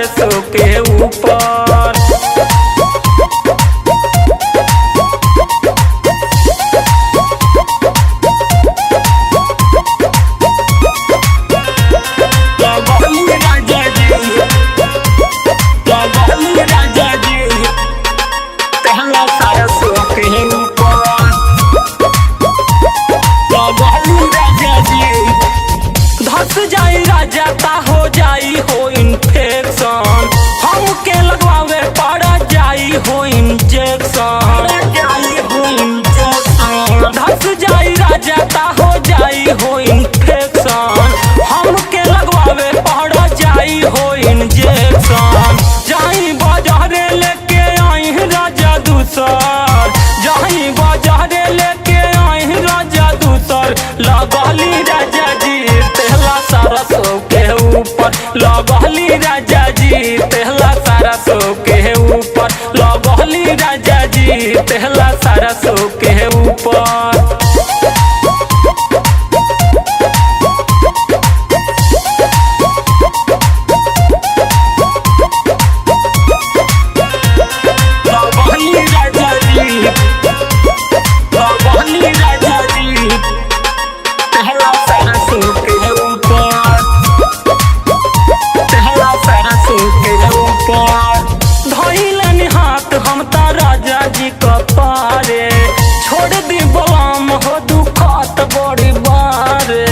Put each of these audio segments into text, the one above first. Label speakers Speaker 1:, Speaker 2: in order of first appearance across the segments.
Speaker 1: सारे सो के ऊपर। धस जाई राजा ता हो जाई हो इन्फेक्शन, हमके लगवावे पड़ जाई हो इंजेक्शन। धस जाई राजा ता हो जाई हो इन्फेक्शन, हमके लगवावे पड़ जाई हो इंजेक्शन। जाई बाजारे लेके आई राजा दूसर, जाई बाजारे लेके आई राजा दूसर। लगली राजा जी तेहला सारा सो के ऊपर, लगली राजा जी तेहला सारा सो के ऊपर, लगली राजा जी तेहला सारा सो के ऊपर। धइलन हाथ हम ता राजा जी कपारे, छोड़ दी बलम हो दुखत बड़ी बारे।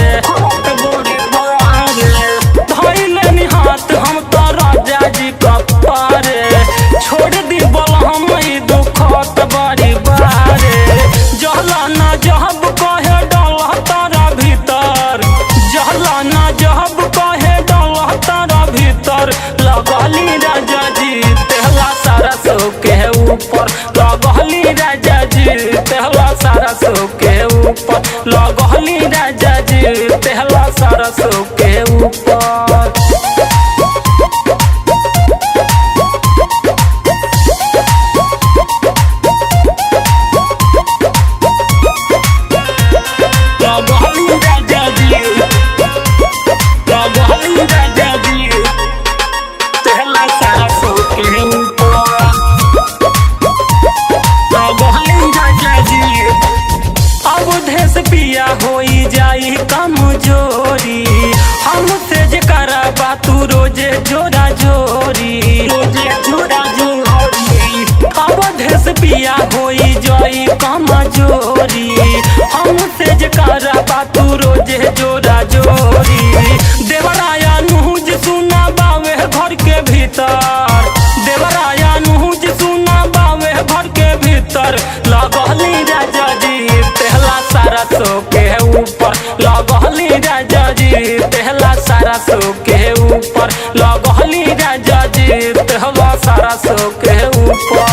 Speaker 1: धइलन हाथ हम ता राजा जी कपारे, छोड़ दी बलम ही दुखत बड़ी बारे। जहला ना जहब कहे डाल तारा भीतर, जहला ना जहब कहे डाल तारा भीतर। लगली राजा जी तेहला सारा सो के ऊपर, लगली राजा जी तेहला सारा सो के ऊपर, लगली राजा जी तेहला सारा सो के ऊपर। पिया होई जाई कमजोरी, हमसे जे करा बातू रोजे जोरा जोरी। अवधेश पिया होई जाई कमजोरी, हमसे जे करा बातू रोजे जोरा जोरी। देवराया नुज सुना बावे घर के भीतर, देवराया नुज सुना बावे घर के भीतर। लगली राजा जी तेहला सारा सो के ऊपर, लगली राजा जी तेहला सारा सो के ऊपर, लगली राजा जी तेहला सारा सो के ऊपर।